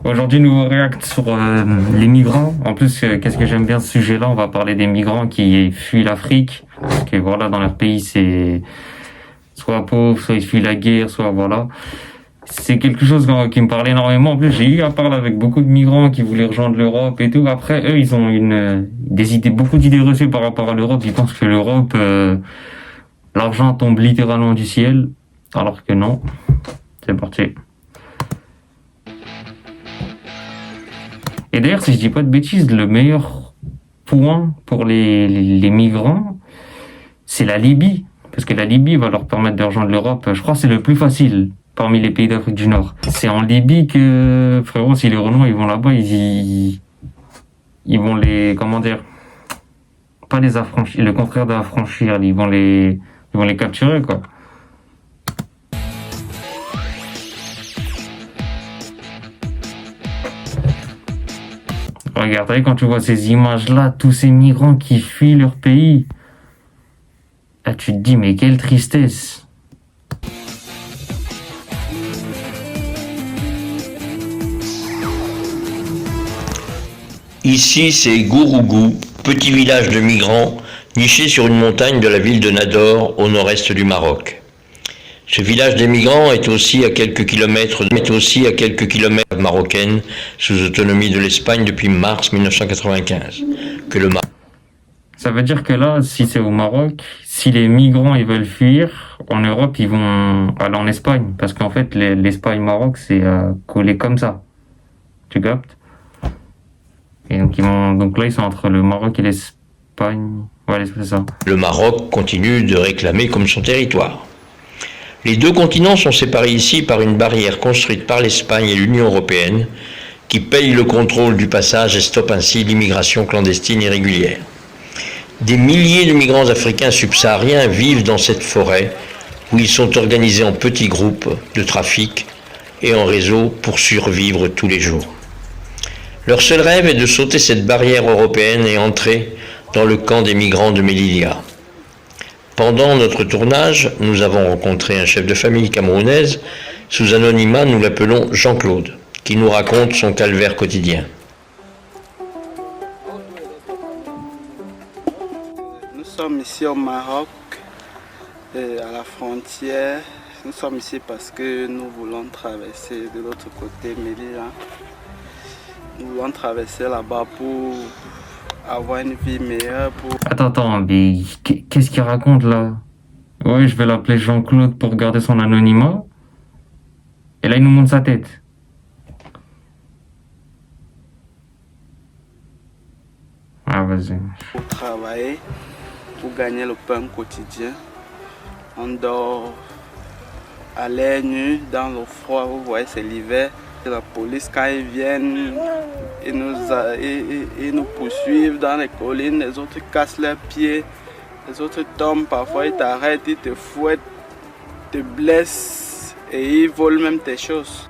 Aujourd'hui, nous react sur les migrants. En plus, qu'est-ce que j'aime bien ce sujet-là? On va parler des migrants qui fuient l'Afrique. Parce que voilà, dans leur pays, c'est soit pauvre, soit ils fuient la guerre, soit voilà. C'est quelque chose qui me parle énormément. En plus, j'ai eu à parler avec beaucoup de migrants qui voulaient rejoindre l'Europe et tout. Après, eux, ils ont des idées, beaucoup d'idées reçues par rapport à l'Europe. Ils pensent que l'Europe, l'argent tombe littéralement du ciel. Alors que non. C'est parti. Et d'ailleurs, si je dis pas de bêtises, le meilleur point pour les migrants, c'est la Libye. Parce que la Libye va leur permettre de rejoindre l'Europe. Je crois que c'est le plus facile parmi les pays d'Afrique du Nord. C'est en Libye que, frérot, si les Renois ils vont là-bas, ils vont les, comment dire, pas les affranchir, le contraire d'affranchir, ils vont les capturer, quoi. Regarde, quand tu vois ces images-là, tous ces migrants qui fuient leur pays, là, tu te dis, mais quelle tristesse. Ici, c'est Gourougou, petit village de migrants niché sur une montagne de la ville de Nador, au nord-est du Maroc. Ce village des migrants est aussi à quelques kilomètres marocaine, sous autonomie de l'Espagne depuis mars 1995. Ça veut dire que là, si c'est au Maroc, si les migrants ils veulent fuir en Europe, ils vont aller en Espagne. Parce qu'en fait, l'Espagne-Maroc, c'est collé comme ça. Tu captes? Et donc là, ils sont entre le Maroc et l'Espagne. Ouais, c'est ça. Le Maroc continue de réclamer comme son territoire. Les deux continents sont séparés ici par une barrière construite par l'Espagne et l'Union européenne qui paye le contrôle du passage et stoppe ainsi l'immigration clandestine irrégulière. Des milliers de migrants africains subsahariens vivent dans cette forêt où ils sont organisés en petits groupes de trafic et en réseau pour survivre tous les jours. Leur seul rêve est de sauter cette barrière européenne et entrer dans le camp des migrants de Melilla. Pendant notre tournage, nous avons rencontré un chef de famille camerounaise. Sous anonymat, nous l'appelons Jean-Claude, qui nous raconte son calvaire quotidien. Nous sommes ici au Maroc, à la frontière. Nous sommes ici parce que nous voulons traverser de l'autre côté Melilla. Nous voulons traverser là-bas pour avoir une vie meilleure. Attends, mais qu'est-ce qu'il raconte là? Ouais, je vais l'appeler Jean-Claude pour garder son anonymat. Et là, il nous montre sa tête. Ah, vas-y. Pour travailler, pour gagner le pain quotidien. On dort à l'air nu, dans le froid, vous voyez, c'est l'hiver. La police, quand ils viennent, ils nous poursuivent dans les collines, les autres cassent leurs pieds, les autres tombent, parfois ils t'arrêtent, ils te fouettent, te blessent et ils volent même tes choses.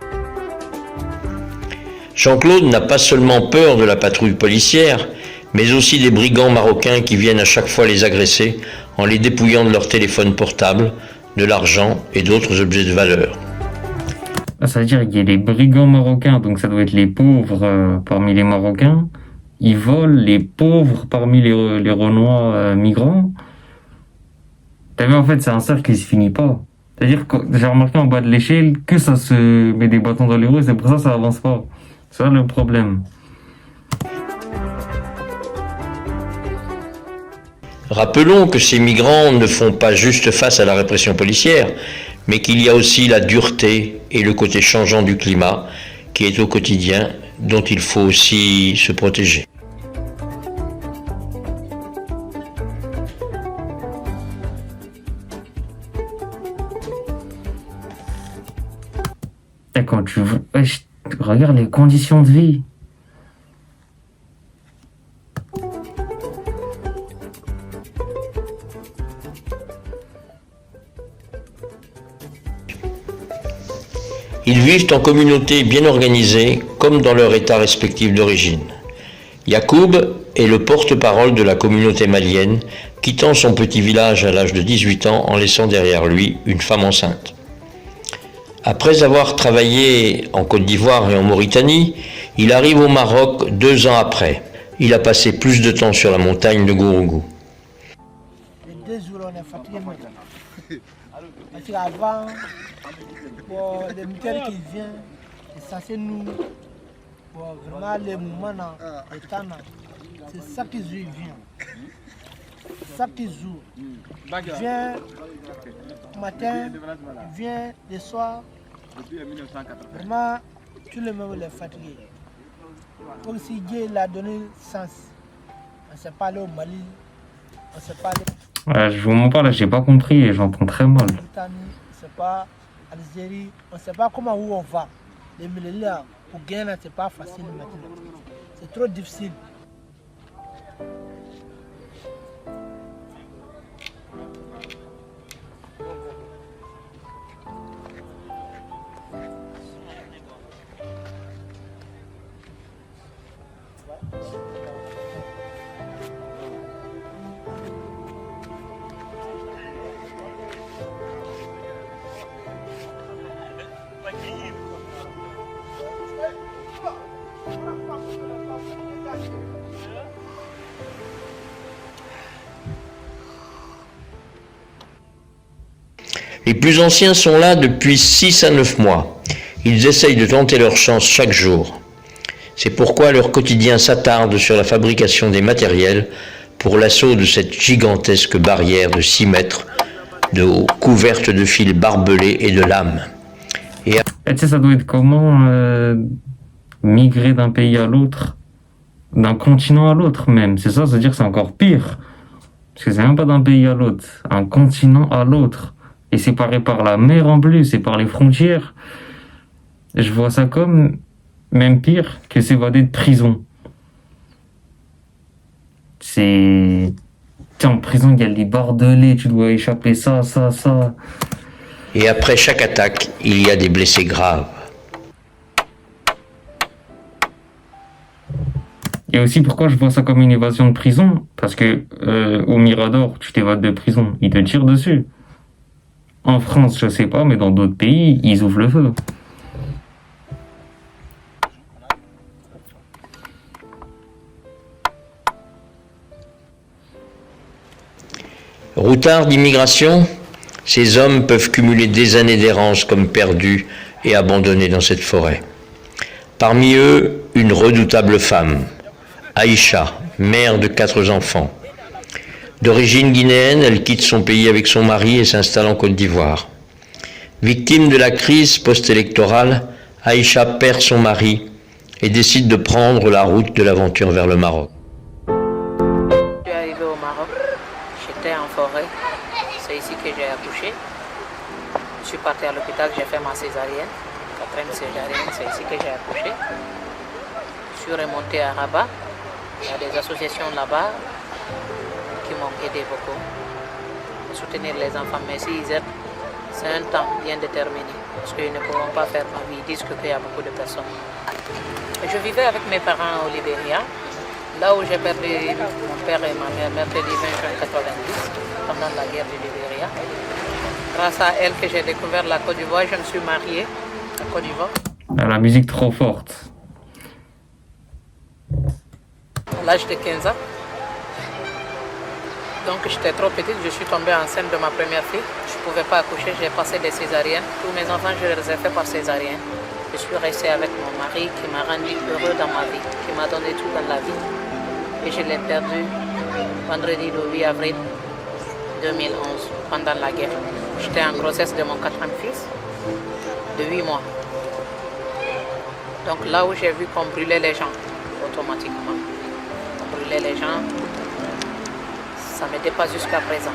Jean-Claude n'a pas seulement peur de la patrouille policière, mais aussi des brigands marocains qui viennent à chaque fois les agresser en les dépouillant de leur téléphone portable, de l'argent et d'autres objets de valeur. Ça veut dire qu'il y a des brigands marocains, donc ça doit être les pauvres parmi les Marocains. Ils volent les pauvres parmi les Renois migrants. T'as vu, en fait, c'est un cercle qui se finit pas. C'est-à-dire que j'ai remarqué en bas de l'échelle que ça se met des bâtons dans les roues, et c'est pour ça que ça avance pas. C'est ça le problème. Rappelons que ces migrants ne font pas juste face à la répression policière, mais qu'il y a aussi la dureté et le côté changeant du climat qui est au quotidien, dont il faut aussi se protéger. Et quand tu regarde les conditions de vie. Ils vivent en communautés bien organisées, comme dans leur état respectif d'origine. Yacoub est le porte-parole de la communauté malienne, quittant son petit village à l'âge de 18 ans en laissant derrière lui une femme enceinte. Après avoir travaillé en Côte d'Ivoire et en Mauritanie, il arrive au Maroc 2 ans après. Il a passé plus de temps sur la montagne de Gourougou. Les 2 jours, on est fatigué maintenant. Parce qu'avant, les militaires qui viennent, c'est censé nous. Vraiment, les moments, les temps, c'est chaque jour il vient. Chaque jour. Il vient le matin, il vient le soir. Vraiment, tout le monde est fatigué. Comme si Dieu l'a donné sens. On ne sait pas aller au Mali, on ne sait pas aller Je vous mens pas, là, j'ai pas compris et j'entends très mal. en Italie, on ne sait pas Algérie, on ne sait pas comment où on va. Les militaires, pour gagner, ce n'est pas facile maintenant. C'est trop difficile. Les plus anciens sont là depuis 6 à 9 mois. Ils essayent de tenter leur chance chaque jour. C'est pourquoi leur quotidien s'attarde sur la fabrication des matériels pour l'assaut de cette gigantesque barrière de 6 mètres de haut, couverte de fils barbelés et de lames. Et tu sais, ça doit être comment migrer d'un pays à l'autre, d'un continent à l'autre même. C'est ça, c'est-à-dire que c'est encore pire. Parce que c'est même pas d'un pays à l'autre, un continent à l'autre. Et séparé par la mer en plus, et par les frontières. Et je vois ça comme, même pire, que s'évader de prison. C'est... T'es en prison, il y a les barbelés, tu dois échapper ça. Et après chaque attaque, il y a des blessés graves. Et aussi pourquoi je vois ça comme une évasion de prison, parce que au Mirador, tu t'évades de prison, ils te tirent dessus. En France, je sais pas, mais dans d'autres pays, ils ouvrent le feu. Routards d'immigration, ces hommes peuvent cumuler des années d'errance comme perdus et abandonnés dans cette forêt. Parmi eux, une redoutable femme, Aïcha, mère de 4 enfants. D'origine guinéenne, elle quitte son pays avec son mari et s'installe en Côte d'Ivoire. Victime de la crise post-électorale, Aïcha perd son mari et décide de prendre la route de l'aventure vers le Maroc. Je suis arrivée au Maroc, j'étais en forêt, c'est ici que j'ai accouché. Je suis partie à l'hôpital, j'ai fait ma césarienne, 4e césarienne, c'est ici que j'ai accouché. Je suis remontée à Rabat, il y a des associations là-bas qui m'ont aidé beaucoup à soutenir les enfants, mais s'ils aident, c'est un temps bien déterminé, parce qu'ils ne pourront pas faire ma vie, ils disent qu'il y a beaucoup de personnes. Et je vivais avec mes parents au Libéria, là où j'ai perdu mon père et ma mère mercredi 20 juin 90, pendant la guerre du Libéria. Grâce à elle que j'ai découvert la Côte d'Ivoire, je me suis mariée à Côte d'Ivoire. La musique trop forte. À l'âge de 15 ans. Donc j'étais trop petite, je suis tombée enceinte de ma première fille. Je ne pouvais pas accoucher, j'ai passé des césariennes. Tous mes enfants, je les ai faits par césarienne. Je suis restée avec mon mari qui m'a rendu heureux dans ma vie, qui m'a donné tout dans la vie. Et je l'ai perdu vendredi le 8 avril 2011, pendant la guerre. J'étais en grossesse de mon 4e fils, de 8 mois. Donc là où j'ai vu qu'on brûlait les gens, automatiquement, on brûlait les gens, ça me dépasse jusqu'à présent.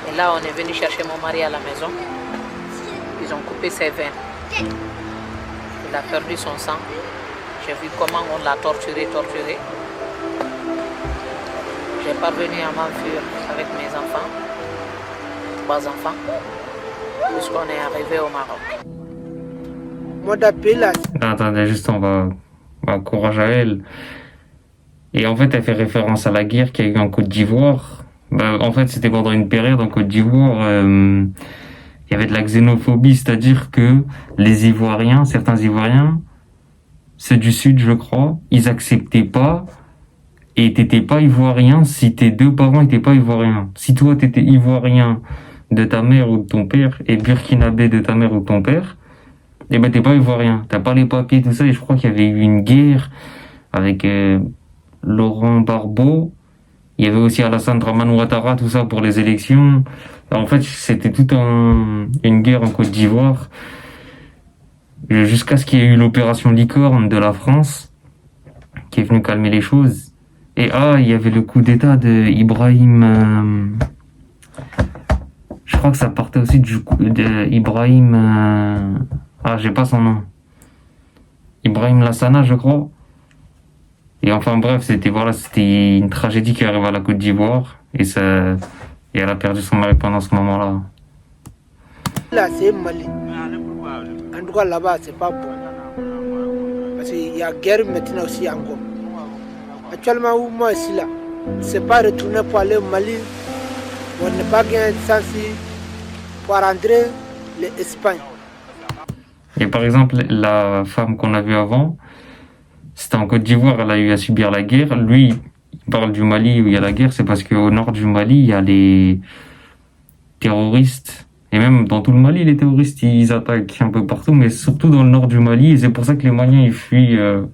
Et là, on est venu chercher mon mari à la maison. Ils ont coupé ses veines. Il a perdu son sang. J'ai vu comment on l'a torturé. J'ai parvenu à m'enfuir avec mes enfants, 3 enfants, jusqu'on est arrivé au Maroc. Moi d'appel là. Attendez, juste courage à elle. Et en fait, elle fait référence à la guerre qu'il y a eu en Côte d'Ivoire. En fait, c'était pendant une période en Côte d'Ivoire il y avait de la xénophobie, c'est-à-dire que les Ivoiriens, certains Ivoiriens, ceux du Sud, je crois, ils acceptaient pas, et t'étais pas Ivoirien si tes deux parents étaient pas Ivoiriens. Si toi, t'étais Ivoirien de ta mère ou de ton père, et burkinabé de ta mère ou de ton père, eh ben t'es pas Ivoirien, t'as pas les papiers, tout ça, et je crois qu'il y avait eu une guerre avec Laurent Gbagbo. Il y avait aussi Alassane Dramane Ouattara, tout ça pour les élections. En fait, c'était une guerre en Côte d'Ivoire. Jusqu'à ce qu'il y ait eu l'opération Licorne de la France, qui est venue calmer les choses. Et il y avait le coup d'état de Ibrahim... je crois que ça partait aussi du coup de Ibrahim... j'ai pas son nom. Ibrahim Lassana, je crois. Et enfin bref, c'était une tragédie qui arrive à la Côte d'Ivoire. Et elle a perdu son mari pendant ce moment-là. Là, c'est Mali. En tout cas, là-bas, c'est pas bon. Parce qu'il y a guerre maintenant aussi encore. Actuellement, où moi, ici, là, c'est pas retourner pour aller au Mali. On n'est pas gagné de sens pour rentrer l'Espagne. Et par exemple, la femme qu'on a vue avant, c'était en Côte d'Ivoire, elle a eu à subir la guerre. Lui, il parle du Mali où il y a la guerre, c'est parce qu'au nord du Mali, il y a les terroristes. Et même dans tout le Mali, les terroristes, ils attaquent un peu partout, mais surtout dans le nord du Mali. Et c'est pour ça que les Maliens, ils fuient le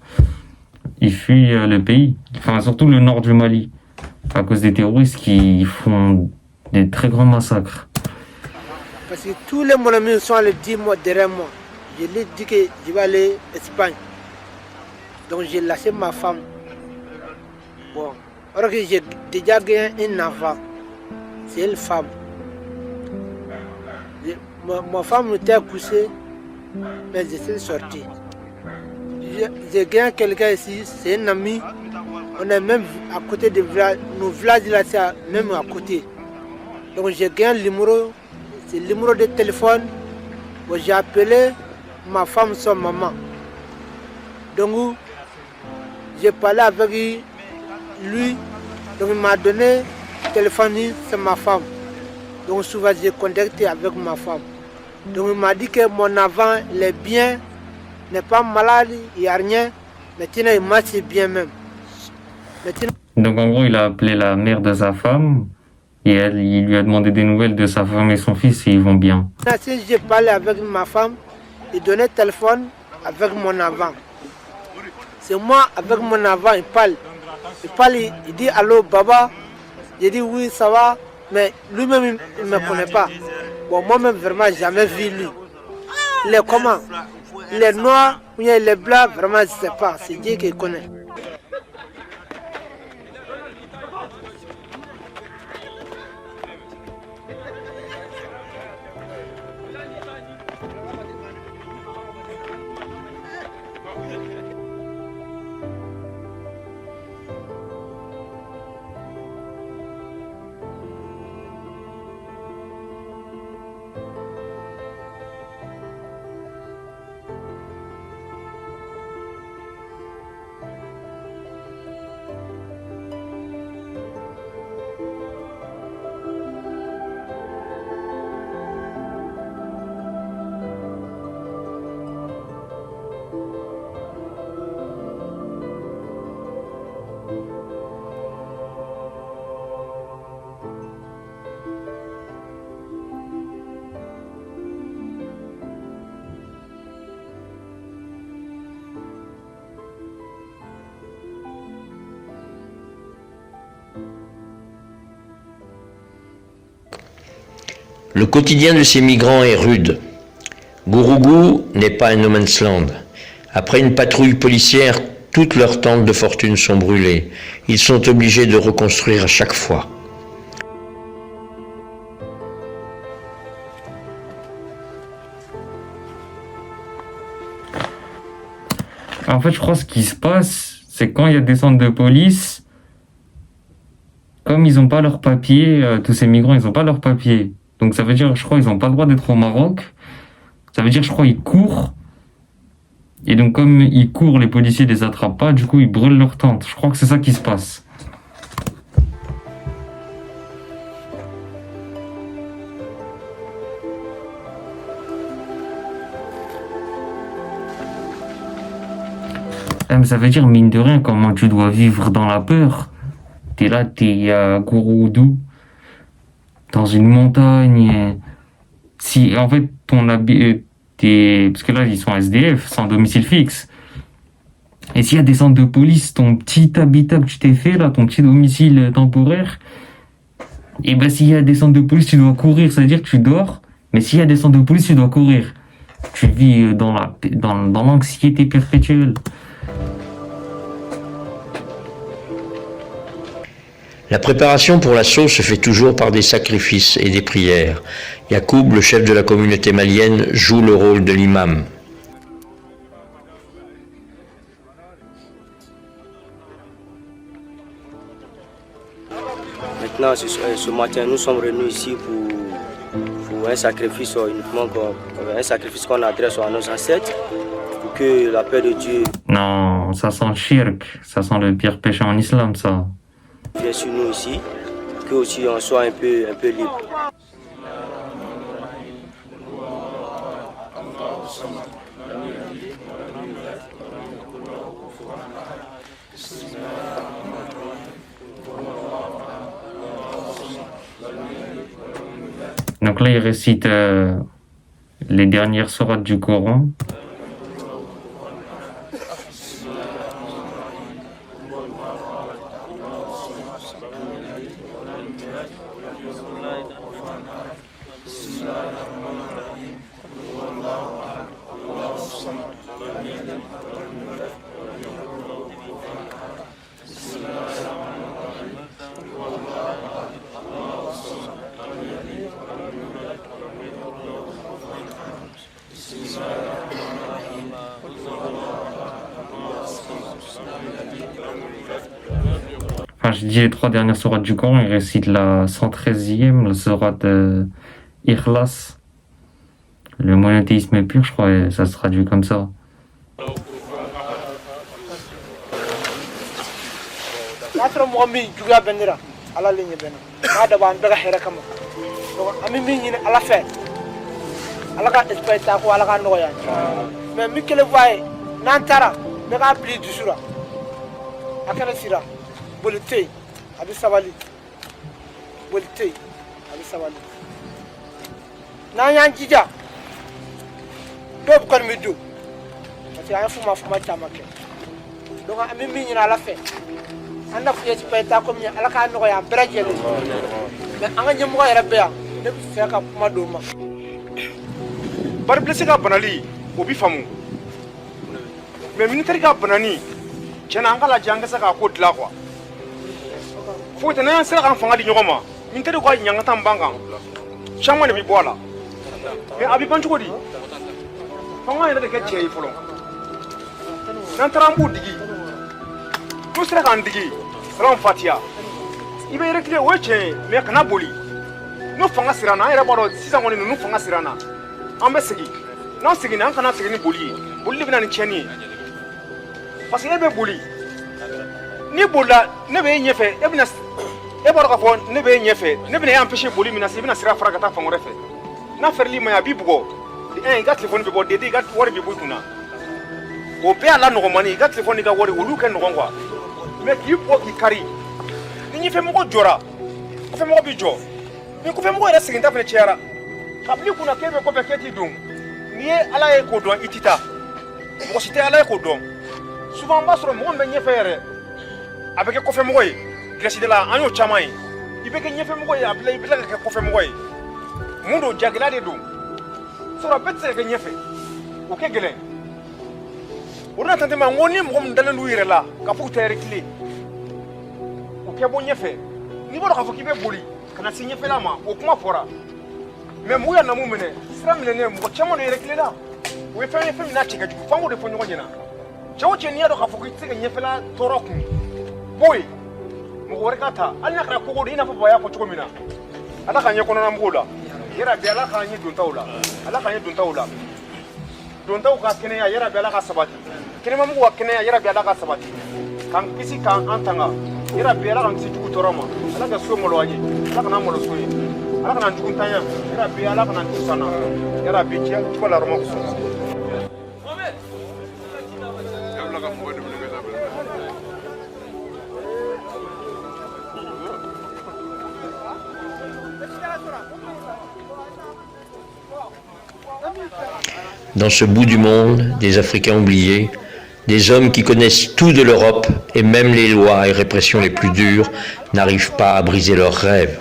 pays. Enfin, surtout le nord du Mali. À cause des terroristes qui font des très grands massacres. Parce que tous les mon amis sont allés 10 mois derrière moi. Je lui ai dit que je vais aller en Espagne. Donc j'ai lâché ma femme. Bon, alors que j'ai déjà gagné un enfant. C'est une femme. Ma femme était couchée, mais je suis sorti. J'ai gagné quelqu'un ici, c'est un ami. On est même à côté de village. Nos villages là, c'est même à côté. Donc j'ai gagné le numéro, c'est le numéro de téléphone. Bon, j'ai appelé ma femme, son maman. Donc j'ai parlé avec lui. Donc il m'a donné le téléphone, c'est ma femme. Donc souvent j'ai contacté avec ma femme. Donc il m'a dit que mon enfant, il est bien, n'est pas malade, il n'y a rien. Maintenant il marche bien même. Donc en gros, il a appelé la mère de sa femme et il lui a demandé des nouvelles de sa femme et son fils et ils vont bien. Si j'ai parlé avec ma femme, il donnait le téléphone avec mon enfant. C'est moi avec mon enfant, il parle. Il dit allô Baba. J'ai dit oui, ça va, mais lui-même il ne me connaît pas. Bon, moi-même vraiment jamais vu lui. Il est comment? Il est noir ou il est blanc, vraiment je ne sais pas. C'est Dieu qui connaît. Le quotidien de ces migrants est rude. Gourougou n'est pas un no man's land. Après une patrouille policière, toutes leurs tentes de fortune sont brûlées. Ils sont obligés de reconstruire à chaque fois. En fait, je crois que ce qui se passe, c'est quand il y a des centres de police, comme ils n'ont pas leurs papiers, tous ces migrants, ils n'ont pas leurs papiers. Donc ça veut dire, je crois, ils n'ont pas le droit d'être au Maroc. Ça veut dire, je crois, ils courent. Et donc comme ils courent, les policiers les attrapent pas, du coup, ils brûlent leur tente. Je crois que c'est ça qui se passe. Mais ça veut dire, mine de rien, comment tu dois vivre dans la peur. T'es là, t'es à Gouroudou, dans une montagne. Si, en fait, parce que là, ils sont SDF, sans domicile fixe. Et s'il y a des centres de police, ton petit habitat que tu t'es fait, là, ton petit domicile temporaire, et ben s'il y a des centres de police, tu dois courir, c'est-à-dire que tu dors, mais s'il y a des centres de police, tu dois courir. Tu vis dans l'anxiété perpétuelle. La préparation pour l'assaut se fait toujours par des sacrifices et des prières. Yacoub, le chef de la communauté malienne, joue le rôle de l'imam. Maintenant, ce matin, nous sommes réunis ici pour un sacrifice uniquement, un sacrifice qu'on adresse à nos ancêtres, pour que la paix de Dieu Non, ça sent le shirk, ça sent le pire péché en islam, ça. vienne sur nous ici, que aussi on soit un peu libre. Donc là, il récite les dernières sourates du Coran. Enfin, je dis les 3 dernières sourates du Coran, il récite la 113e, la sourate Ikhlas. Le monothéisme pur, je crois, et ça se traduit comme ça. Bolite, abi sabali. N'an jija, dɔw bɛ kɔni bɛ don parce que an ye fuma caman kɛ donc an bɛ min ɲini Ala fɛ an na fiyɛ ti ta komi Ala k'a nɔgɔya an bɛɛ lajɛlen mais an ka ɲɛmɔgɔ yɛrɛ bɛ yan ne bɛ fɛ ka kuma d'o ma. Bari blessé ka banali o bi faamu mais militaire ka banani tiɲɛna an ka lajɛ an ka se k'a ko dilan quoi. Faut que n'an sera k'an fanga di ɲɔgɔn ma militaire ka ɲangata ban kan caman de bɛ bɔ a la mais a bɛ ban cogo di fanga yɛrɛ de kɛ cɛ ye fɔlɔ n'an taara an b'u digi n'u sera k'an digi salamu fatiya i bɛ reculer o ye tiɲɛ ye mais kana boli n'u fanga sera an na an yɛrɛ b'a dɔn sisan kɔni ninnu fanga sera an na an bɛ segin n'an seginna an kana segin ni boli ye boli de bɛ na ni tiɲɛni ye parce que e bɛ boli ni bolila ne bɛ e ɲɛfɛ e bɛna e b'a dɔn k'a fɔ ne bɛ e ɲɛfɛ ne bɛna e empêcher boli min na sisan i bɛna sira fara ka taa fan wɛrɛ fɛ n'a fɛrɛli ma ɲi a b'i bugɔ i ka telefɔni bɛ bɔ dede i ka wari bɛ bɔ i kunna o bɛɛ y'a la nɔgɔmani i ka telefɔni n'i ka wari olu kɛ nɔgɔn quoi mais k'i bɔ k'i kari ni ɲɛfɛmɔgɔ jɔra kɔfɛmɔgɔ bɛ jɔ ni kɔfɛmɔgɔ yɛrɛ seginta fana cayara ka bil'i kunna k'e bɛ kɔfɛ k'e t'i don n'i ye ala ye k'o dɔn i tɛ taa mɔgɔ si tɛ ala ye k'o dɔn souvent an b'a sɔrɔ mɔgɔ min bɛ ɲɛfɛ yɛrɛ a bɛ kɛ kɔfɛmɔgɔ ye kilasi de la an y'o caman ye i bɛ kɛ ɲɛfɛmɔgɔ ye a bila i bɛ tila ka kɛ kɔfɛmɔgɔ ye mun don jagɛlɛya de don sɔrɔ bɛɛ tɛ se ka kɛ ɲɛfɛ o kɛ gɛlɛn o de la tantɛma n ko ni mɔgɔ min dalen d'u yɛrɛ la k'a fɔ k'u tɛ reculer o kɛ bɔ ɲɛfɛ n'i b'a dɔn k'a fɔ k'i bɛ boli ka na se ɲɛfɛla ma o kuma fɔra mais mɔgɔw y'a namu minɛ sira minɛnen mɔgɔ caman de reculer la o ye fɛn ye fɛn min n'a cɛ ka jugu f'an k'o de fɔ ɲɔgɔn ɲɛna cɛ o cɛ n'i y'a dɔn k'a fɔ k'i tɛ se ka ɲɛfɛla tɔɔrɔ kun bɔ yen mɔgɔ wɛrɛ ka ta hali n'a kɛra kogo de i n'a fɔ baba y'a fɔ cogo min na ala k'an ɲɛ kɔnɔna mɔgɔw la yɛrɛ bi ala k'an ɲɛ dontaw la ala k'an ɲɛ dontaw la dontaw ka kɛnɛya yɛrɛ bi ala ka sabati kɛnɛmamɔgɔw ka kɛnɛya yɛrɛ bi ala ka sabati k'an kisi k'an tanga yɛrɛ bi ala k'an kisi jugu tɔɔrɔ ma ala ka so malo an ye ala kana malo so ye ala kana jugu ntanya yɛrɛ bi ala kana jugu sanna yɛrɛ bi cɛ cogo la rɔmɔ kosɔn dans ce bout du monde, des Africains oubliés, des hommes qui connaissent tout de l'Europe et même les lois et répressions les plus dures n'arrivent pas à briser leurs rêves.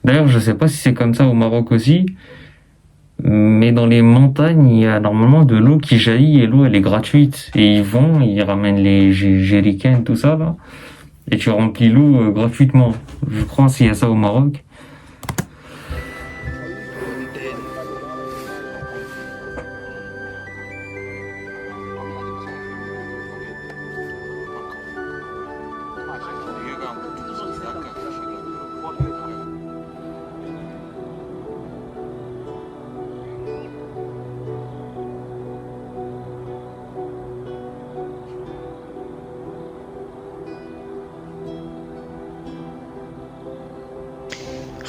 D'ailleurs, je sais pas si c'est comme ça au Maroc aussi, mais dans les montagnes, il y a normalement de l'eau qui jaillit et l'eau elle est gratuite. Et ils ramènent les jerrycans, tout ça là, et tu remplis l'eau gratuitement. Je crois s'il y a ça au Maroc.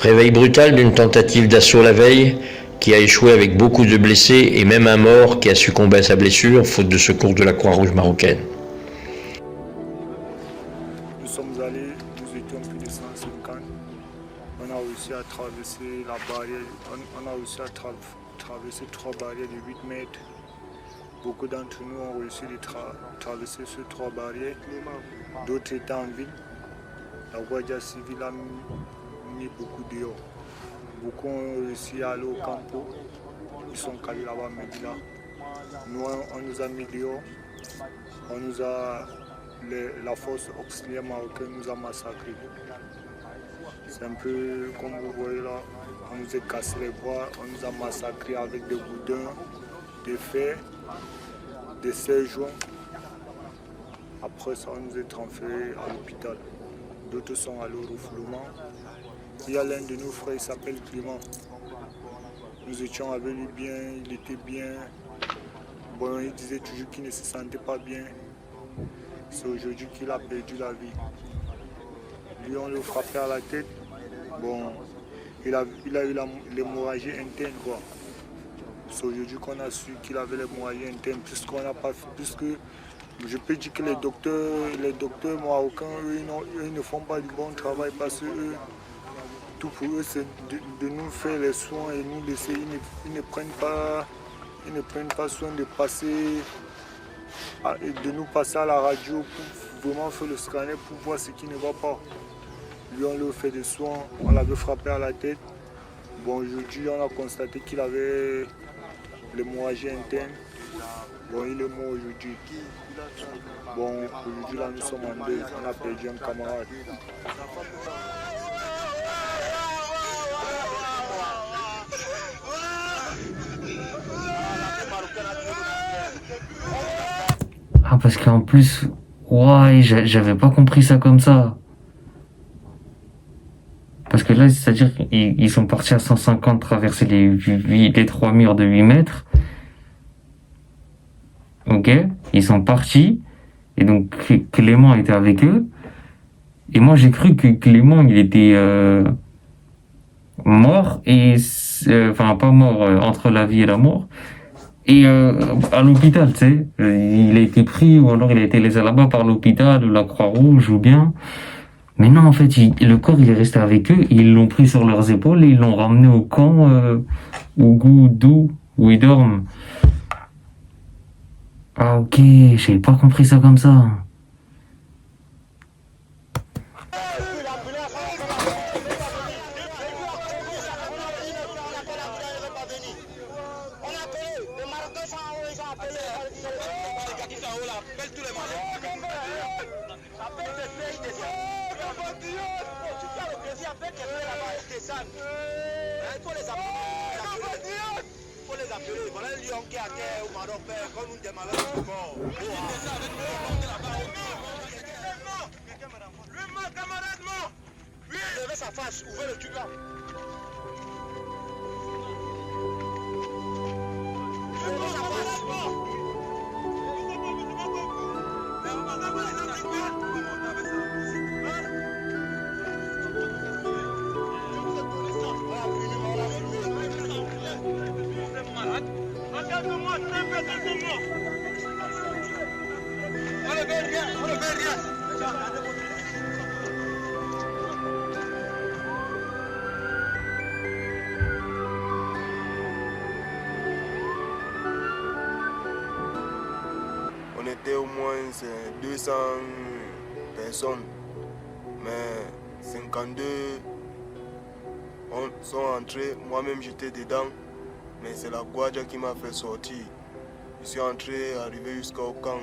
Réveil brutal d'une tentative d'assaut la veille, qui a échoué avec beaucoup de blessés et même un mort qui a succombé à sa blessure, faute de secours de la Croix-Rouge marocaine. Nous sommes allés, nous étions plus de 150. On a réussi à traverser la barrière, on a réussi à traverser 3 barrières de 8 mètres. Beaucoup d'entre nous ont réussi de traverser ces 3 barrières. D'autres étaient en ville. La Guardia civile a mis beaucoup dehors. Beaucoup ont réussi à aller au campo. Ils sont calés là-bas, Medina. Nous, on nous a mis dehors. La force auxiliaire marocaine nous a massacrés. C'est un peu comme vous voyez là. On nous a cassé les bras, on nous a massacrés avec des boudins, des fers, des serre-joints. Après ça, on nous a transférés à l'hôpital. D'autres sont allés au refoulement. Il y a l'un de nos frères, il s'appelle Clément. Nous étions avec lui bien, il était bien. Bon, il disait toujours qu'il ne se sentait pas bien. C'est aujourd'hui qu'il a perdu la vie. Lui, on l'a frappé à la tête. Bon, il a eu l'hémorragie interne, quoi. C'est aujourd'hui qu'on a su qu'il avait l'hémorragie interne, puisqu'on n'a pas fait, puisque je peux dire que les docteurs marocains, eux, ils ne font pas du bon travail parce que eux, tout pour eux, c'est de nous faire les soins et nous laisser. Ils ne prennent pas soin de nous passer à la radio pour vraiment faire le scanner pour voir ce qui ne va pas. Lui, on lui a fait des soins, on l'avait frappé à la tête. Bon, aujourd'hui, on a constaté qu'il avait l'hémorragie interne. Bon, il est mort aujourd'hui. Bon, aujourd'hui, là, nous sommes en deuil. On a perdu un camarade. Ah, parce qu'en plus, ouais, j'avais pas compris ça comme ça. Parce que là, c'est-à-dire qu'ils sont partis à 150 traverser les 3 murs de 8 mètres. Ok, ils sont partis. Et donc, Clément était avec eux. Et moi, j'ai cru que Clément, il était mort. Enfin, pas mort, entre la vie et la mort. Et à l'hôpital, tu sais, il a été pris ou alors il a été laissé là-bas par l'hôpital, la Croix-Rouge ou bien. Mais non, en fait, le corps, il est resté avec eux, ils l'ont pris sur leurs épaules et ils l'ont ramené au camp Ougoudou, où ils dorment. Ah ok, j'avais pas compris ça comme ça. était au moins 200 personnes. Mais 52 sont entrés. Moi-même, j'étais dedans. Mais c'est la Guadia qui m'a fait sortir. Je suis entré, arrivé jusqu'au camp.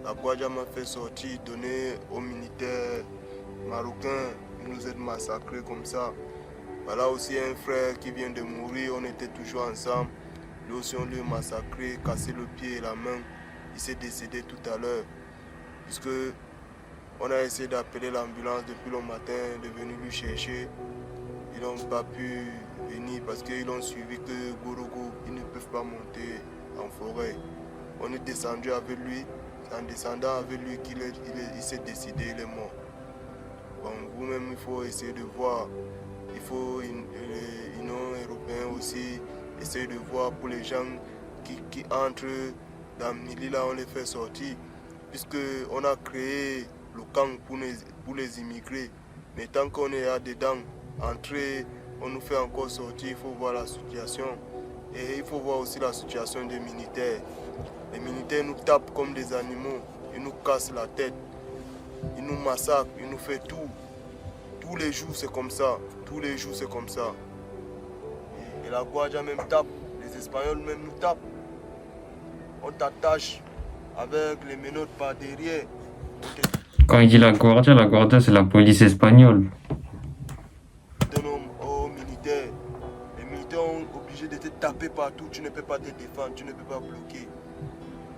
La Guadia m'a fait sortir, donner aux militaires marocains. Ils nous ont massacrés comme ça. Voilà aussi un frère qui vient de mourir. On était toujours ensemble. Lui aussi, on lui a massacré, cassé le pied et la main. Il s'est décédé tout à l'heure. Puisque on a essayé d'appeler l'ambulance depuis le matin, de venir lui chercher. Ils n'ont pas pu venir parce qu'ils ont suivi que Gorogo, ils ne peuvent pas monter en forêt. On est descendu avec lui. C'est en descendant avec lui qu'il s'est décidé, il est mort. Bon, vous-même, il faut essayer de voir. Il faut l'Union européenne aussi essayer de voir pour les gens qui entrent dans Mili, là, on les fait sortir. Puisqu'on a créé le camp pour les immigrés. Mais tant qu'on est là dedans, entrer, on nous fait encore sortir, il faut voir la situation. Et il faut voir aussi la situation des militaires. Les militaires nous tapent comme des animaux, ils nous cassent la tête, ils nous massacrent, ils nous font tout. Tous les jours c'est comme ça, tous les jours c'est comme ça. Et la Guadia même tape, les Espagnols même nous tapent. On t'attache avec les menottes par derrière. Quand il dit la Guardia c'est la police espagnole. Aux militaires. Les militaires sont obligés de te taper partout, tu ne peux pas te défendre, tu ne peux pas bloquer.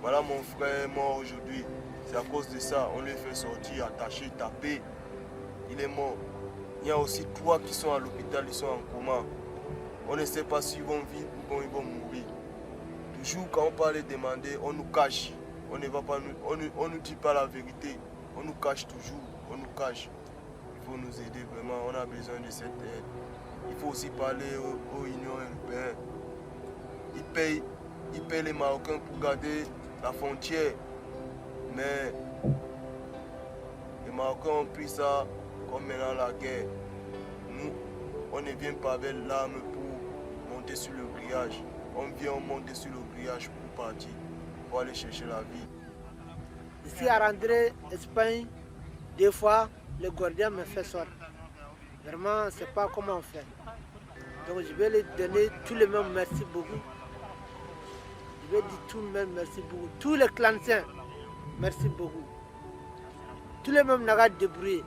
Voilà mon frère est mort aujourd'hui. C'est à cause de ça, on les fait sortir, attacher, taper. Il est mort. Il y a aussi 3 qui sont à l'hôpital, ils sont en coma. On ne sait pas s'ils vont vivre ou ils vont mourir. Toujours quand on parle les demander, on nous cache. On ne va pas on nous dit pas la vérité. On nous cache toujours, on nous cache. Il faut nous aider vraiment, on a besoin de cette aide. Il faut aussi parler aux Unions européennes. Ils payent les Marocains pour garder la frontière. Mais les Marocains ont pris ça comme maintenant la guerre. Nous, on ne vient pas avec l'arme pour monter sur le grillage. On vient monter sur le grillage pour partir, pour aller chercher la vie. Ici à rentrer Espagne, des fois, le gardien me fait sortir. Vraiment, je ne sais pas comment on fait. Donc je vais lui donner tout le même merci beaucoup. Je vais dire tout le même merci beaucoup. Tous les clandestins, merci beaucoup. Tout le même n'a pas débrouillé.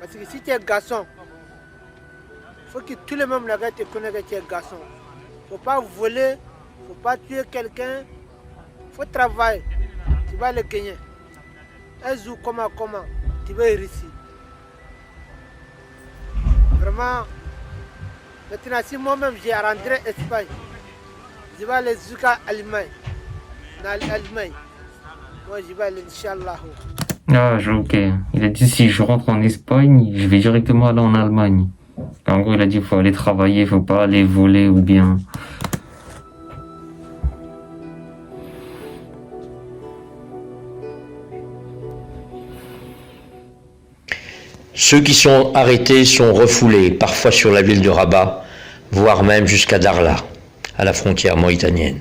Parce que si tu es garçon, il faut que tout le monde te connaisse que tu es garçon. Il ne faut pas voler, il ne faut pas tuer quelqu'un. Il faut travailler. Tu vas le gagner. Un jour, comment, tu vas réussir. Vraiment, maintenant, si moi-même j'ai rentré en Espagne, je vais aller jusqu'à l'Allemagne. Moi, je vais aller, Inch'Allah. Ah, ok. Il a dit si je rentre en Espagne, je vais directement aller en Allemagne. En gros, il a dit qu'il faut aller travailler, il faut pas aller voler ou bien. Ceux qui sont arrêtés sont refoulés, parfois sur la ville de Rabat, voire même jusqu'à Darla, à la frontière mauritanienne.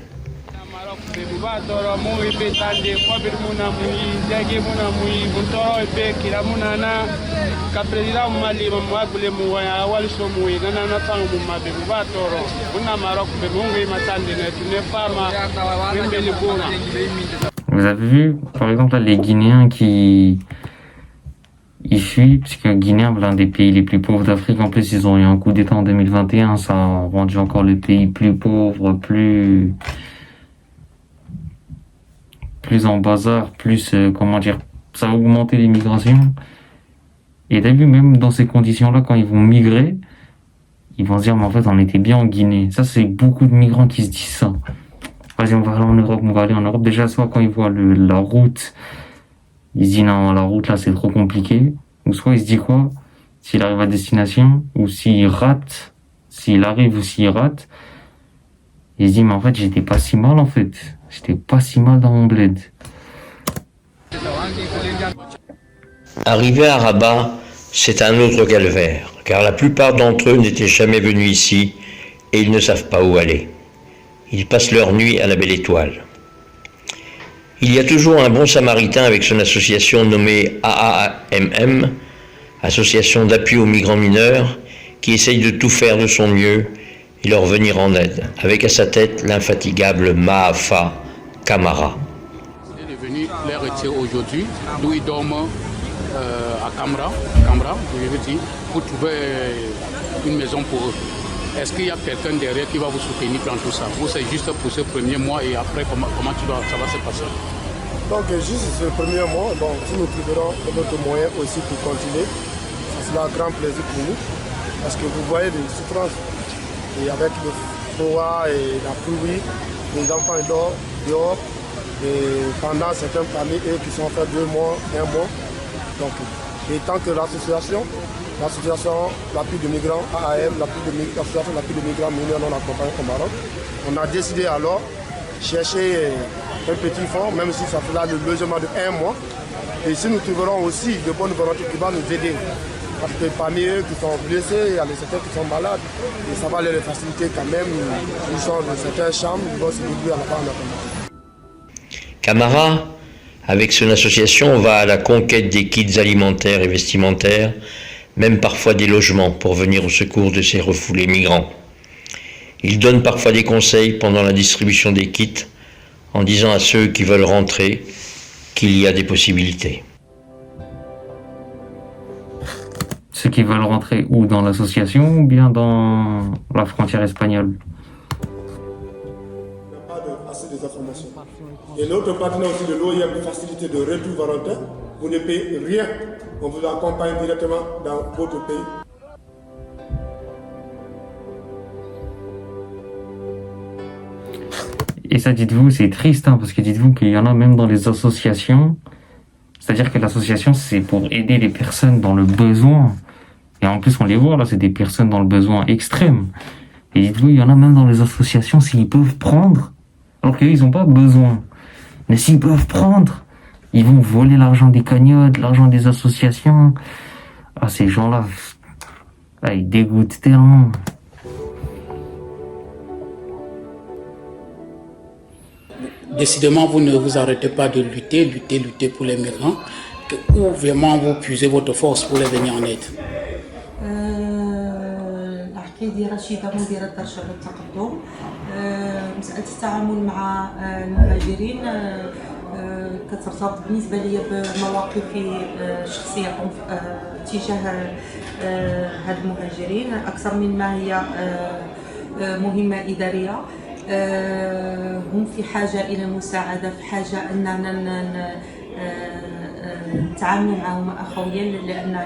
Vous avez vu, par exemple, là, les Guinéens qui ils fuient, parce que Guinée est l'un des pays les plus pauvres d'Afrique. En plus, ils ont eu un coup d'État en 2021, ça a rendu encore le pays plus pauvre, plus en bazar, plus, ça a augmenté l'immigration. Et t'as vu, même dans ces conditions-là, quand ils vont migrer, ils vont se dire, mais en fait, on était bien en Guinée. Ça, c'est beaucoup de migrants qui se disent ça. Vas-y, on va aller en Europe, on va aller en Europe. Déjà, soit quand ils voient la route, ils se disent, non, la route, là, c'est trop compliqué. Ou soit ils se disent quoi? S'il arrive à destination, ou s'il rate, s'il arrive ou s'il rate, il se dit, mais en fait, j'étais pas si mal, en fait. J'étais pas si mal dans mon bled. Arriver à Rabat, c'est un autre calvaire, car la plupart d'entre eux n'étaient jamais venus ici et ils ne savent pas où aller. Ils passent leur nuit à la Belle Étoile. Il y a toujours un bon samaritain avec son association nommée AAMM, Association d'appui aux migrants mineurs, qui essaye de tout faire de son mieux et leur venir en aide, avec à sa tête l'infatigable Maafa Camara. Il est venu les retirer aujourd'hui, d'où ils dorment à Camara, je veux dire, pour trouver une maison pour eux. Est-ce qu'il y a quelqu'un derrière qui va vous soutenir dans tout ça? Ou c'est juste pour ce premier mois et après, comment ça va se passer? Donc, juste ce premier mois, donc, si nous trouverons d'autres moyens aussi pour continuer, ça sera un grand plaisir pour nous. Parce que vous voyez les souffrances, et avec le froid et la pluie, les enfants dorment dehors, et pendant certaines familles, eux qui sont fait 2 mois, 1 mois. Donc, et tant que l'association l'appui de migrants, AAM, l'association l'appui de migrants mineurs non accompagnés au Maroc, on a décidé alors de chercher un petit fonds, même si ça fera le logement de 1 mois. Et si nous trouverons aussi de bonnes volontés qui vont nous aider, parce que parmi eux qui sont blessés, il y a certains qui sont malades, et ça va les faciliter quand même. Ils sont dans certaines chambres, ils vont se réduire à la part de Camara, avec son association, va à la conquête des kits alimentaires et vestimentaires, même parfois des logements pour venir au secours de ces refoulés migrants. Il donne parfois des conseils pendant la distribution des kits, en disant à ceux qui veulent rentrer qu'il y a des possibilités. Ceux qui veulent rentrer ou dans l'association ou bien dans la frontière espagnole? On n'a pas assez d'informations. Et notre partenaire aussi de l'OIM, facilité de retour volontaire, vous ne payez rien. On vous accompagne directement dans votre pays. Et ça, dites-vous, c'est triste, hein, parce que dites-vous qu'il y en a même dans les associations. C'est-à-dire que l'association, c'est pour aider les personnes dans le besoin. Et en plus, on les voit, là, c'est des personnes dans le besoin extrême. Et dites-vous, il y en a même dans les associations, s'ils peuvent prendre, alors qu'eux, ils n'ont pas besoin. Mais s'ils peuvent prendre, ils vont voler l'argent des cagnottes, l'argent des associations. Ah, ces gens-là, ah, ils dégoûtent tellement. Décidément, vous ne vous arrêtez pas de lutter pour les migrants, ou vraiment vous puisez votre force pour les venir en aide. دي رشيدة مديرة دار شباب التقدم. مسألة التعامل مع المهاجرين كترتبط بالنسبة لي بمواقفي الشخصية تجاه هاد المهاجرين أكثر من ما هي مهمة إدارية. هم في حاجة إلى المساعدة، في حاجة أننا نتعاملوا معهم أخويا، لأن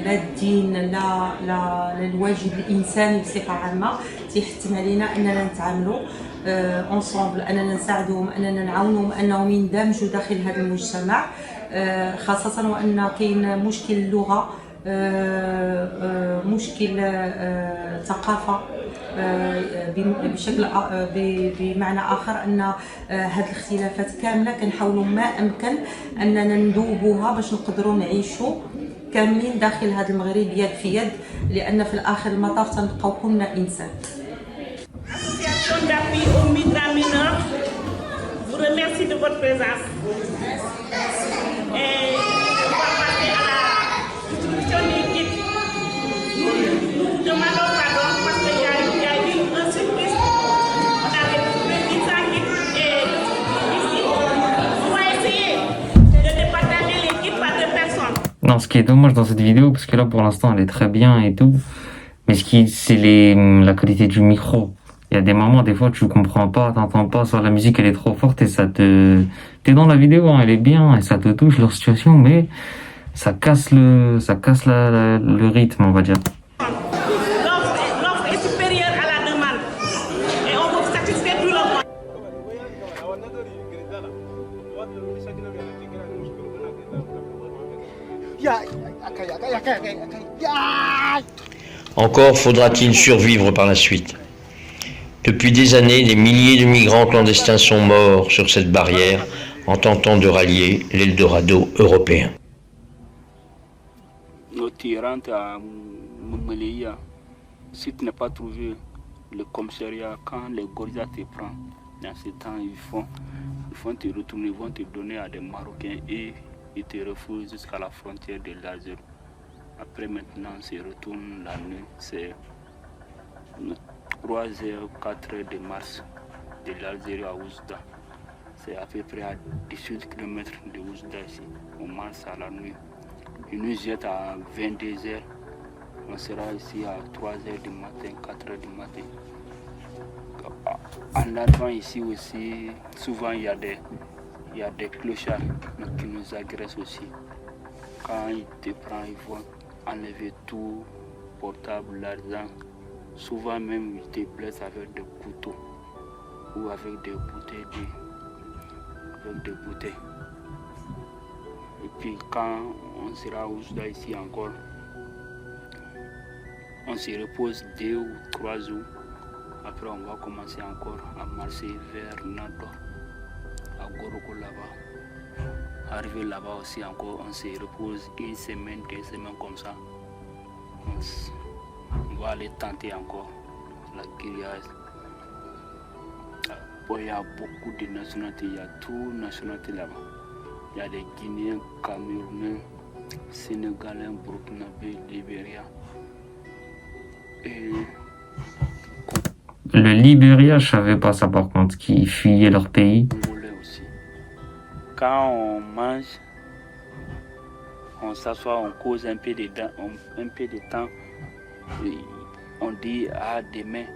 لا الدين لا الواجب الإنساني بصفة عامة تيحتم علينا أننا نتعاملوا انصومبل، أننا نساعدهم، أننا نعاونهم أنهم يندمجوا داخل هذا المجتمع، خاصة وأن كاين مشكل اللغة، مشكل ثقافة بشكل بمعنى آخر، أن هذه الاختلافات كاملة كنحاولوا ما أمكن أننا ندوبوها باش نقدروا نعيشوا كاملين داخل هذا المغرب يد في يد، لأن في الآخر المطاف تنبقاو كلنا إنسان. Association d'appui aux migrants mineurs vous remercie de votre présence. Et on va passer à la distribution des kits. Nous demandons pardon parce qu'il y a eu un surprise. On avait prévu 100 kits et ici, on va essayer de départager les kits par 2 personnes. Non, ce qui est dommage dans cette vidéo, parce que là pour l'instant elle est très bien et tout, mais c'est la qualité du micro. Il y a des moments, des fois, tu comprends pas, t'entends pas, soit la musique elle est trop forte et t'es dans la vidéo, hein, elle est bien et ça te touche leur situation, mais ça casse le rythme, on va dire. L'offre est supérieure à la demande et on vous satisfait tout le monde. Encore faudra-t-il survivre par la suite. Depuis des années, des milliers de migrants clandestins sont morts sur cette barrière en tentant de rallier l'Eldorado européen. Nos rentrent à Moumelia. Si tu n'as pas trouvé le commissariat, quand les Gorilla te prennent, Dans ce temps, ils vont te retourner, ils vont te donner à des Marocains et ils te refusent jusqu'à la frontière de l'Algérie. Après maintenant, on se retourne la nuit, c'est 3h, 4h de mars de l'Algérie à Oujda. C'est à peu près à 18 km de Oujda ici. On marche à la nuit. Ils nous jettent à 22h. On sera ici à 3h du matin, 4h du matin. En arrivant ici aussi, souvent il y a des clochards qui nous agressent aussi. Quand ils te prennent, ils vont enlever tout, portable, l'argent. Souvent même ils te blessent avec des couteaux ou avec des bouteilles. Et puis quand on sera ici encore, on se repose 2 ou 3 jours. Après on va commencer encore à marcher vers Nador, à Goroko là-bas. Arrivé là-bas aussi encore, on se repose 1 semaine, 2 semaines comme ça. On va aller tenter encore la grillage. Bon, il y a beaucoup de nationalités, il y a tout nationalités là-bas. Il y a des Guinéens, Camerounais, Sénégalais, Burkinabé, Libéria. Et... Le Libéria, je savais pas ça par contre, qui fuyaient leur pays. Aussi. Quand on mange, on s'assoit, on cause un peu de temps. On dit demain.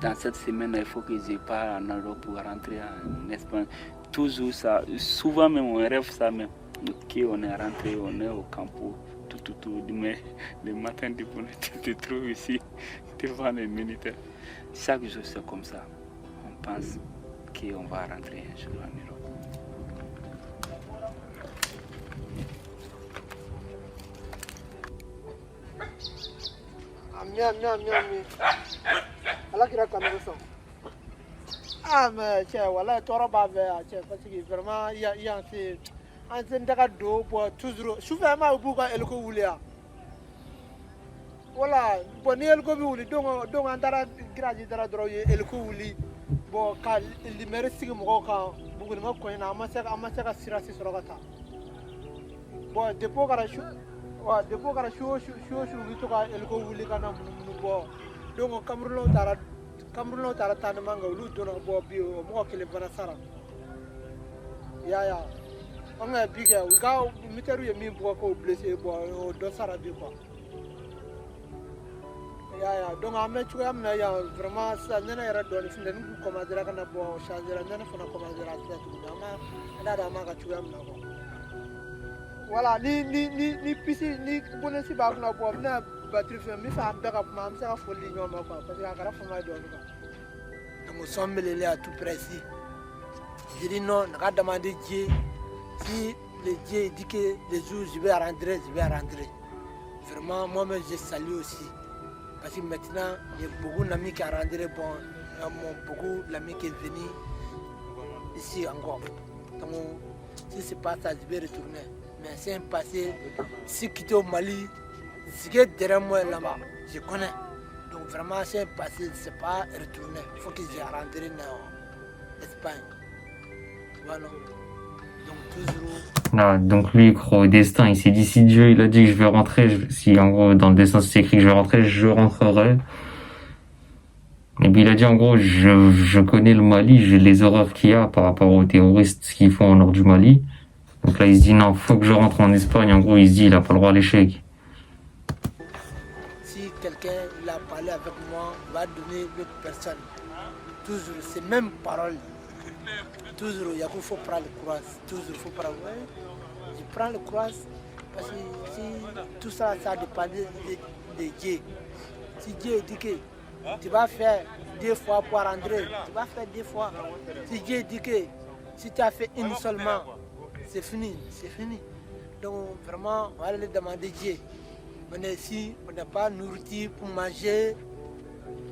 Dans cette semaine, il faut que je parte en Europe pour rentrer en Espagne. Toujours ça, souvent même on rêve ça même. On est rentré, on est au campo, tout. Mais le matin, tu te trouves ici devant les militaires. Chaque jour c'est comme ça. On pense qu'on va rentrer un jour en Europe. Ah mais tiens voilà toro ba ve tiens parce que vraiment il y a un daga do pour toujours souvent ma bu ka elko wulia voilà bon ni elko bi wuli donc andara graji dara dro elko wuli bon ka limere sigi mo ka bugu ma ko ina ama saka sirasi sorogata bon depo kara shu wa depo kara shu to ka elko wuli kana mun bo donc Cameroun tara tan manga lu dono bo bio mo kele bana sara ya on a big we ga miteru ye mi bo ko blessé bo do sara bi quoi ya donc am tu am na ya vraiment ça nena era do ni finde ni ko ma dira kana bo changer nena fona ko ma dira ta tu ama da ma ga tu am na ko voilà ni pisi ni bonesi ba na bo na batterie fait mi fa ambeka kuma am sa foli nyoma quoi parce que akara fama do ni nous sommes mêlés à tout près ici. Je dis non, on a demandé Dieu. Si le Dieu dit que les jours je vais rentrer. Vraiment, moi-même je salue aussi. Parce que maintenant, il y a beaucoup d'amis qui sont rentrés, beaucoup d'amis qui sont venus ici encore. Donc, si ce n'est pas ça, je vais retourner. Mais c'est un passé, si quitter au Mali, ce qui est derrière moi là-bas, je connais. Donc vraiment c'est un passé, c'est pas retourner. Il faut que je rentre en Espagne. Voilà. Donc toujours. Ah, donc lui, au destin, il s'est dit si Dieu il a dit que je vais rentrer, si en gros dans le destin c'est écrit que je vais rentrer, je rentrerai. Et puis il a dit en gros je connais le Mali, j'ai les horreurs qu'il y a par rapport aux terroristes, ce qu'ils font au nord du Mali. Donc là il se dit non, faut que je rentre en Espagne. En gros il se dit il a pas le droit à l'échec. Quelqu'un il a parlé avec moi, va donner l'autre personne. Toujours ces mêmes paroles. Toujours il faut prendre le courage. Toujours il faut prendre. Ouais, je prends le courage parce que si tout ça, ça dépend de Dieu. Si Dieu dit que tu vas faire 2 fois pour rentrer, tu vas faire 2 fois. Si Dieu dit que si tu as fait une seulement, c'est fini. Donc vraiment, on va aller demander Dieu. On est ici, on n'a pas de nourriture pour manger.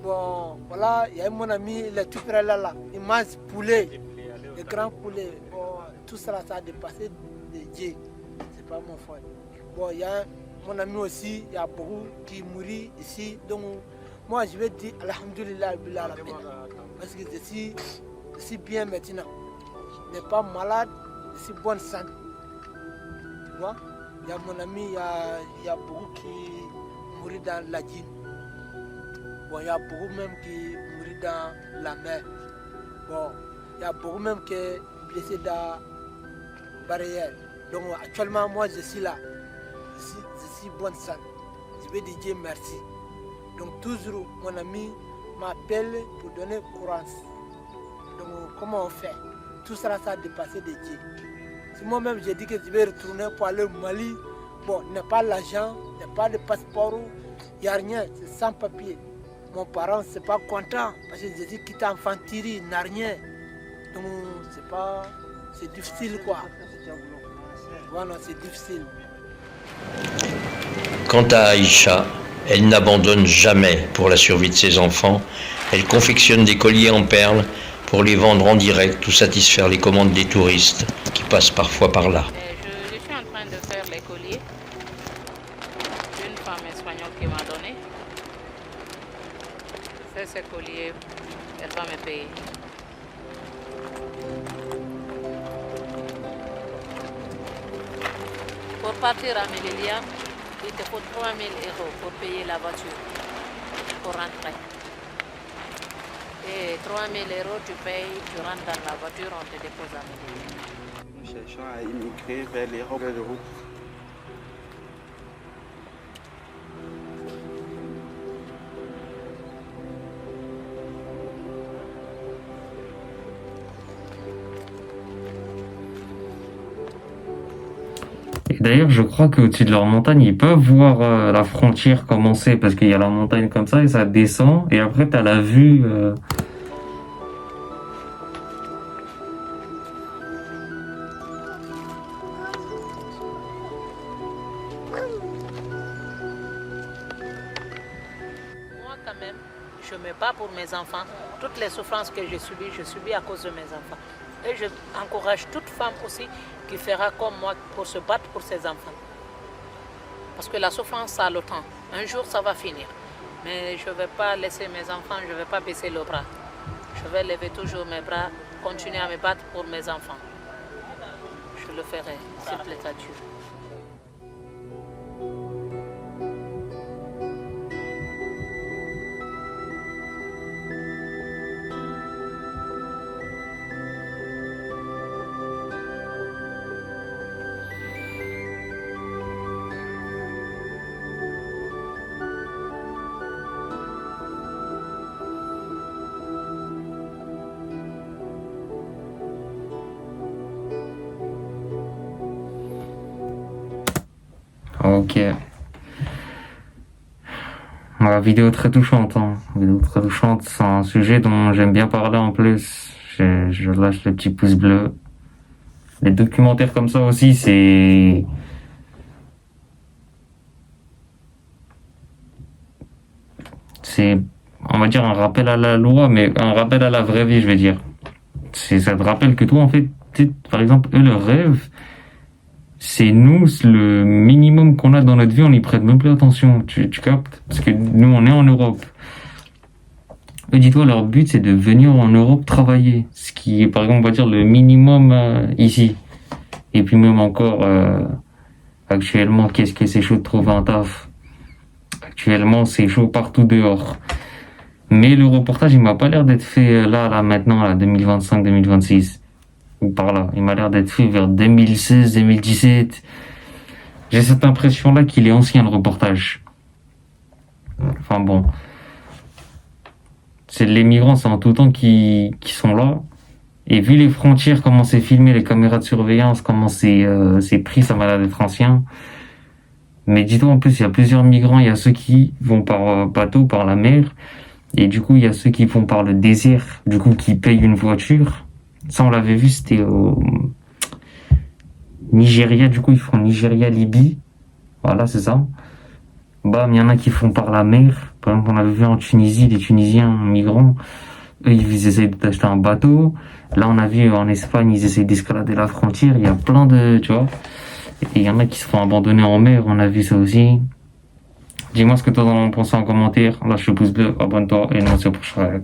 Bon, voilà, il y a mon ami, il est tout près là. Il mange poulet, le grand poulet. Bon, tout ça, ça a dépassé de Dieu. C'est pas mon frère. Bon, il y a mon ami aussi, il y a beaucoup qui mourent ici. Donc, moi, je vais dire Alhamdulillah, parce que je suis bien maintenant. Je n'ai pas malade, je suis bonne santé. Tu vois, il y a mon ami, il y a beaucoup qui mourent dans la dîne. Bon, il y a beaucoup même qui mourent dans la mer. Bon, il y a beaucoup même qui sont blessés dans la barrière. Donc actuellement, moi je suis là. Je suis bonne santé. Je vais dire merci. Donc toujours, mon ami m'appelle pour donner courage. Donc comment on fait? Tout ça, ça a dépassé de Dieu. Si moi-même j'ai dit que je vais retourner pour aller au Mali, bon, il n'y a pas l'argent, il n'y a pas de passeport, il n'y a rien, c'est sans papier. Mon parent ne pas content parce que j'ai dit qu'il t'a enfant tiré, il n'a rien. Donc c'est difficile quoi. Voilà, c'est difficile. Quant à Aïcha, elle n'abandonne jamais pour la survie de ses enfants. Elle confectionne des colliers en perles pour les vendre en direct ou satisfaire les commandes des touristes qui passent parfois par là. Je suis en train de faire les colliers d'une femme espagnole qui m'a donné. Je fais ces colliers, elle va me payer. Pour partir à Melilla, il te faut 3 000 € pour payer la voiture, pour rentrer. Et 3 000 € tu payes, tu rentres dans la voiture, on te dépose à Melilla. Nous cherchons à immigrer vers l'Europe. Et d'ailleurs, je crois qu'au-dessus de leur montagne, ils peuvent voir la frontière commencer parce qu'il y a la montagne comme ça et ça descend et après t'as la vue. Moi quand même, je me bats pour mes enfants. Toutes les souffrances que je subis à cause de mes enfants. Et je encourage toute femme aussi qui fera comme moi pour se battre pour ses enfants. Parce que la souffrance, ça a le temps. Un jour, ça va finir. Mais je ne vais pas laisser mes enfants, je ne vais pas baisser le bras. Je vais lever toujours mes bras, continuer à me battre pour mes enfants. Je le ferai, s'il plaît à Dieu. Ok. Voilà, vidéo très touchante. Vidéo très touchante. C'est un sujet dont j'aime bien parler en plus. Je lâche le petit pouce bleu. Les documentaires comme ça aussi, c'est... on va dire, un rappel à la loi, mais un rappel à la vraie vie, je vais dire. Ça te rappelle que toi, en fait, par exemple, eux, leur rêve, c'est nous, le minimum qu'on a dans notre vie, on n'y prête même plus attention, tu captes? Parce que nous, on est en Europe. Eux, dis-toi, leur but, c'est de venir en Europe travailler. Ce qui est, par exemple, on va dire, le minimum ici. Et puis même encore, actuellement, qu'est-ce que c'est chaud de trouver un taf? Actuellement, c'est chaud partout dehors. Mais le reportage, il m'a pas l'air d'être fait là, maintenant, là, 2025-2026. Ou par là. Il m'a l'air d'être fait vers 2016-2017. J'ai cette impression-là qu'il est ancien, le reportage. Enfin bon. C'est les migrants, c'est en tout temps qui sont là. Et vu les frontières, comment c'est filmé, les caméras de surveillance, comment c'est pris, ça m'a l'air d'être ancien. Mais dis-toi, en plus, il y a plusieurs migrants. Il y a ceux qui vont par bateau, par la mer. Et du coup, il y a ceux qui vont par le désert. Du coup, qui payent une voiture. Ça, on l'avait vu, c'était au Nigeria. Du coup, ils font Nigeria-Libye. Voilà, c'est ça. Bam, il y en a qui font par la mer. Par exemple, on avait vu en Tunisie, des Tunisiens migrants. Eux, ils essayent d'acheter un bateau. Là, on a vu en Espagne, ils essayent d'escalader la frontière. Il y a plein de, tu vois. Et il y en a qui se font abandonner en mer. On a vu ça aussi. Dis-moi ce que toi en penses en commentaire. Lâche le pouce bleu, abonne-toi et nous on se retrouve.